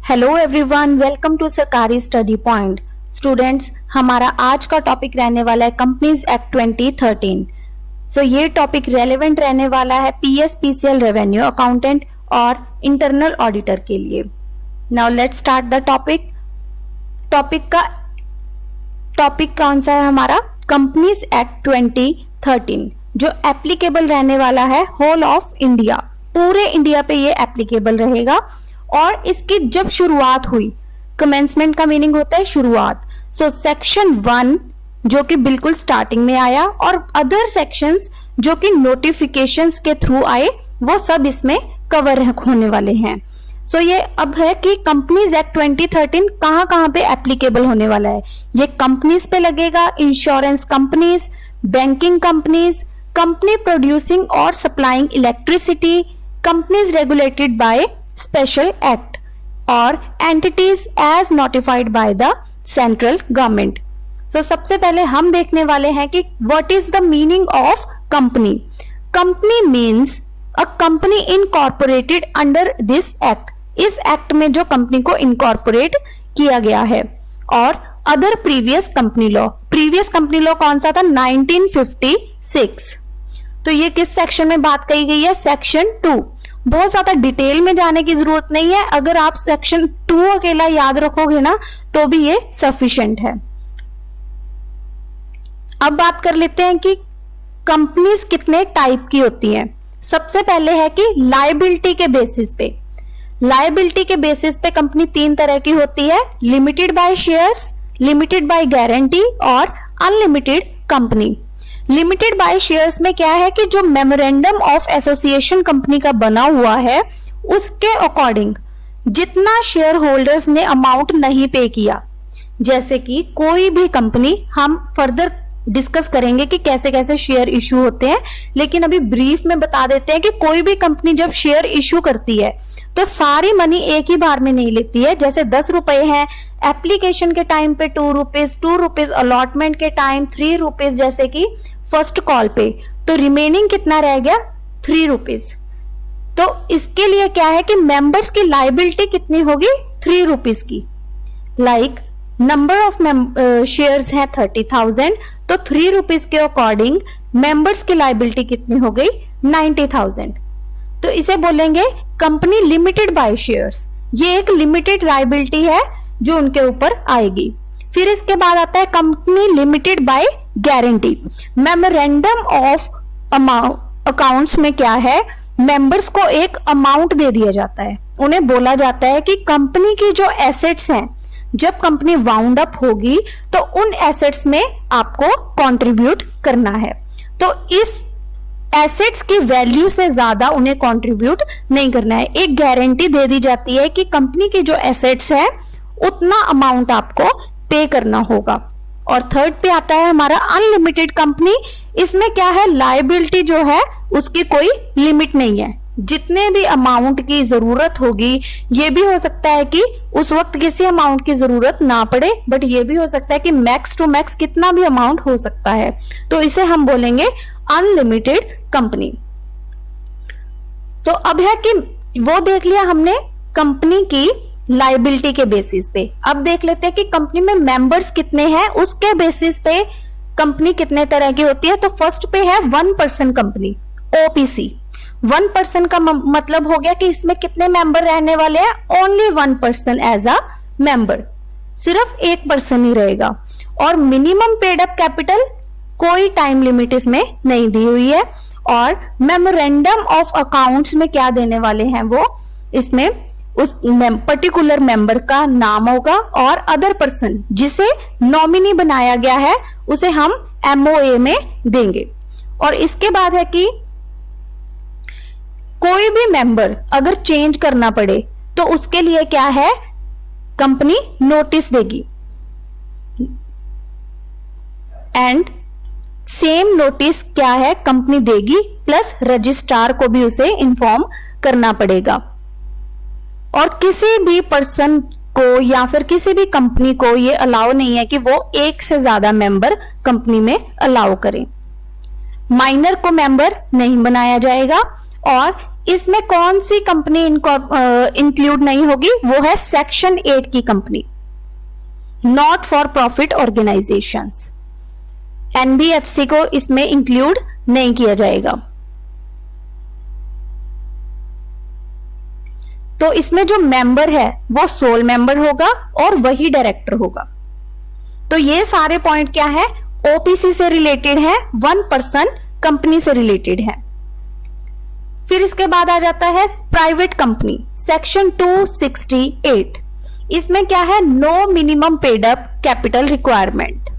Hello everyone, welcome to सरकारी study point. Students, हमारा आज का टॉपिक रहने वाला है कंपनीज एक्ट 2013। ये टॉपिक रेलेवेंट रहने वाला है पीएस पीसीएल रेवेन्यू अकाउंटेंट और इंटरनल ऑडिटर के लिए। Now let's start the topic. Topic कौन सा है हमारा? कंपनीज एक्ट 2013, जो एप्लीकेबल रहने वाला है होल ऑफ इंडिया, पूरे इंडिया पे ये एप्लीकेबल रहेगा। और इसकी जब शुरुआत हुई, कमेंसमेंट का मीनिंग होता है शुरुआत। सेक्शन 1 जो कि बिल्कुल स्टार्टिंग में आया और अदर सेक्शंस जो कि नोटिफिकेशंस के थ्रू आए, वो सब इसमें कवर होने वाले हैं। ये अब है कि कंपनीज एक्ट 2013 कहां पे एप्लीकेबल होने वाला है। ये कंपनीज पे लगेगा, insurance companies, banking companies, company producing और supplying electricity, companies regulated by special act और entities as notified by the central government. सबसे पहले हम देखने वाले हैं कि what is the meaning of company. Company means a company incorporated under this act. इस एक्ट में जो कंपनी को इनकॉर्पोरेट किया गया है। और अदर प्रीवियस कंपनी लॉ कौन सा था? 1956। तो ये किस सेक्शन में बात कही गई है? सेक्शन 2। बहुत ज्यादा डिटेल में जाने की जरूरत नहीं है, अगर आप सेक्शन 2 अकेला याद रखोगे ना तो भी ये सफिशिएंट है। अब बात कर लेते हैं कि कंपनीज कितने टाइप की होती हैं। सबसे पहले है कि लायबिलिटी के बेसिस पे। लायबिलिटी के बेसिस पे कंपनी 3 तरह की होती है: limited by shares, limited by guarantee और unlimited company. Limited by shares में क्या है कि जो मेमोरेंडम ऑफ एसोसिएशन कंपनी का बना हुआ है, उसके अकॉर्डिंग जितना शेयर होल्डर्स ने अमाउंट नहीं पे किया, जैसे कि कोई भी कंपनी, हम फर्दर डिस्कस करेंगे कि कैसे कैसे शेयर इशू होते हैं, लेकिन अभी ब्रीफ में बता देते हैं कि कोई भी कंपनी जब शेयर इशू करती है तो सारी मनी एक ही बार में नहीं लेती है। जैसे 10 रुपए हैं एप्लीकेशन के टाइम पे, 2 रुपीज, 2 रुपीज अलॉटमेंट के टाइम, 3 रुपीज जैसे कि फर्स्ट कॉल पे, तो रिमेनिंग कितना रह गया? 3 रुपीज। तो इसके लिए क्या है कि मेंबर्स की लायबिलिटी कितनी होगी? 3 रुपीज की। लाइक नंबर ऑफ शेयर्स है 30,000, तो 3 रुपीज के अकॉर्डिंग मेंबर्स की लायबिलिटी कितनी हो गई? 90,000। तो इसे बोलेंगे कंपनी लिमिटेड बाय शेयर्स। ये एक लिमिटेड लायबिलिटी है जो उनके ऊपर आएगी। फिर इसके बाद आता है company limited by guarantee. Memorandum of accounts में क्या है? मेंबर्स को एक अमाउंट दे दिया जाता है। उन्हें बोला जाता है कि कंपनी की जो एसेट्स हैं, जब कंपनी वाउंड अप होगी तो उन एसेट्स में आपको कंट्रीब्यूट करना है। तो इस एसेट्स की वैल्यू से ज्यादा उन्हें कंट्रीब्यूट नहीं करना है। एक गारंटी दे दी जाती है कि कंपनी की जो एसेट्स है उतना अमाउंट आपको पे करना होगा। और थर्ड पे आता है हमारा अनलिमिटेड कंपनी। इसमें क्या है? लायबिलिटी जो है उसकी कोई लिमिट नहीं है, जितने भी अमाउंट की जरूरत होगी। ये भी हो सकता है कि उस वक्त किसी अमाउंट की जरूरत ना पड़े, बट ये भी हो सकता है कि मैक्स टू मैक्स कितना भी अमाउंट हो सकता है। तो इसे हम बोलेंगे अनलिमिटेड कंपनी। तो अब है कि वो देख लिया हमने कंपनी की लायबिलिटी के बेसिस पे। अब देख लेते हैं कि कंपनी में मेंबर्स कितने हैं, उसके बेसिस पे कंपनी कितने तरह की होती है। तो फर्स्ट पे है 1 पर्सन कंपनी, ओपीसी। 1 पर्सन का मतलब हो गया कि इसमें कितने मेंबर रहने वाले हैं? Only 1 person as a member, सिर्फ 1 पर्सन ही रहेगा। और मिनिमम पेड अप कैपिटल कोई टाइम लिमिट इसमें नहीं दी हुई है। और मेमोरेंडम ऑफ अकाउंट्स में क्या देने वाले हैं वो, इसमें उस पर्टिकुलर मेंबर का नाम होगा और अदर पर्सन जिसे नॉमिनी बनाया गया है उसे हम एमओए में देंगे। और इसके बाद है कि कोई भी मेंबर अगर चेंज करना पड़े तो उसके लिए क्या है? कंपनी नोटिस देगी एंड सेम नोटिस क्या है? कंपनी देगी, प्लस रजिस्ट्रार को भी उसे इन्फॉर्म करना पड़ेगा। और किसी भी पर्सन को या फिर किसी भी कंपनी को ये अलाउ नहीं है कि वो एक से ज्यादा मेंबर कंपनी में अलाउ करें। माइनर को मेंबर नहीं बनाया जाएगा और इसमें कौन सी कंपनी इंक्लूड नहीं होगी? वो है सेक्शन 8 की company, not for profit organisations. NBFC को इसमें इंक्लूड नहीं किया जाएगा। तो इसमें जो मेंबर है वो सोल मेंबर होगा और वही डायरेक्टर होगा। तो ये सारे पॉइंट क्या है? ओपीसी से रिलेटेड है, 1% कंपनी से रिलेटेड है। फिर इसके बाद आ जाता है प्राइवेट कंपनी, सेक्शन 268। इसमें क्या है? No minimum paid up capital requirement,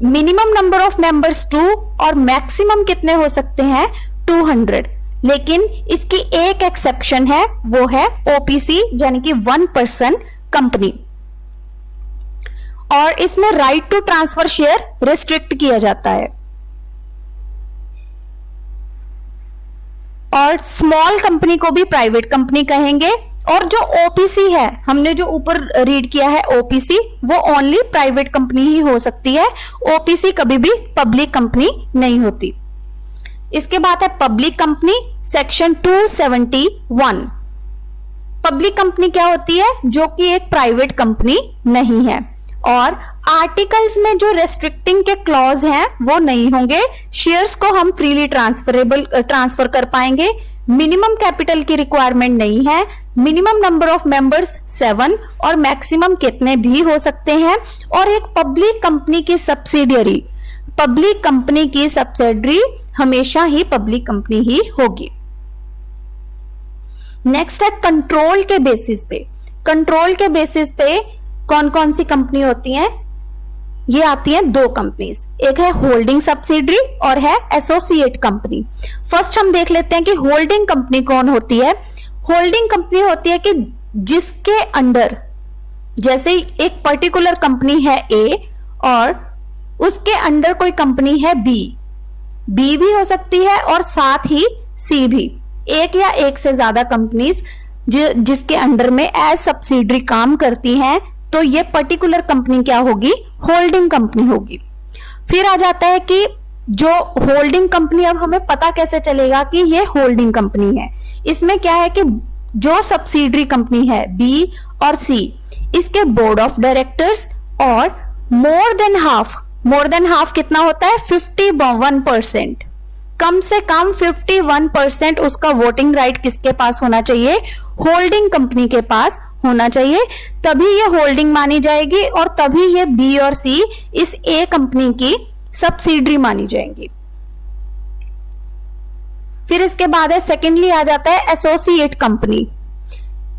minimum number of members 2 और मैक्सिमम कितने हो सकते हैं? 200। लेकिन इसकी एक एक्सेप्शन है, वो है ओपीसी यानी कि 1% कंपनी। और इसमें right to transfer share restrict किया जाता है। और स्मॉल कंपनी को भी प्राइवेट कंपनी कहेंगे। और जो ओपीसी है, हमने जो ऊपर रीड किया है ओपीसी, वो ओनली प्राइवेट कंपनी ही हो सकती है। ओपीसी कभी भी पब्लिक कंपनी नहीं होती। इसके बाद है public company, section 271। Public company क्या होती है? जो कि एक प्राइवेट कंपनी नहीं है। और आर्टिकल्स में जो रेस्ट्रिक्टिंग के क्लॉज हैं वो नहीं होंगे। शेयर्स को हम फ्रीली ट्रांसफर कर पाएंगे। मिनिमम कैपिटल की रिक्वायरमेंट नहीं है। मिनिमम नंबर ऑफ मेंबर्स 7 और मैक्सिमम कितने भी हो सकते हैं। और एक पब्लिक कंपनी की सब्सिडियरी, पब्लिक कंपनी की सब्सिडियरी हमेशा ही पब्लिक कंपनी ही होगी। नेक्स्ट है कंट्रोल के बेसिस पे। कंट्रोल के बेसिस पे कौन कौन सी कंपनी होती हैं? ये आती हैं 2 कंपनीज, एक है होल्डिंग सब्सिडरी और है एसोसिएट कंपनी। फर्स्ट हम देख लेते हैं कि होल्डिंग कंपनी कौन होती है। होल्डिंग कंपनी होती है कि जिसके अंडर, जैसे एक पर्टिकुलर कंपनी है ए और उसके अंडर कोई कंपनी है बी, बी भी हो सकती है और साथ ही सी भी, एक या एक से ज्यादा कंपनीज जिसके अंडर में एज सब्सिडरी काम करती हैं, तो ये पर्टिकुलर कंपनी क्या होगी? होल्डिंग कंपनी होगी। फिर आ जाता है कि जो होल्डिंग कंपनी, अब हमें पता कैसे चलेगा कि ये होल्डिंग कंपनी है? इसमें क्या है कि जो सब्सिडरी कंपनी है बी और सी, इसके बोर्ड ऑफ डायरेक्टर्स और मोर देन हाफ कितना होता है? 51%। कम से कम 51% उसका वोटिंग राइट किसके पास होना चाहिए? होल्डिंग कंपनी के पास होना चाहिए। तभी ये होल्डिंग मानी जाएगी और तभी ये बी और सी इस ए कंपनी की सब्सिडरी मानी जाएंगी। फिर इसके बाद है सेकेंडली आ जाता है associate company.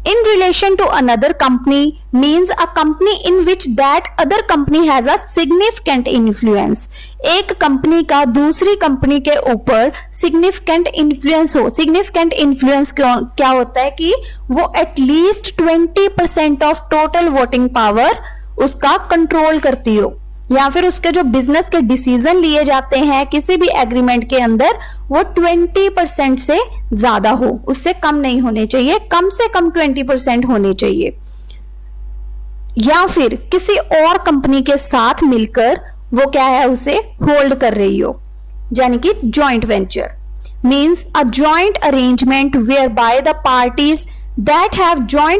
In relation to another company means a company in which that other company has a significant influence. एक कंपनी का दूसरी कंपनी के ऊपर significant influence हो। significant influence क्या होता है कि वो at least 20% of total voting power उसका कंट्रोल करती हो, या फिर उसके जो बिजनेस के डिसीजन लिए जाते हैं किसी भी एग्रीमेंट के अंदर, वो 20% से ज्यादा हो, उससे कम नहीं होने चाहिए, कम से कम 20% होने चाहिए। या फिर किसी और कंपनी के साथ मिलकर वो क्या है, उसे होल्ड कर रही हो, यानी कि joint venture means a joint arrangement whereby the parties that have joint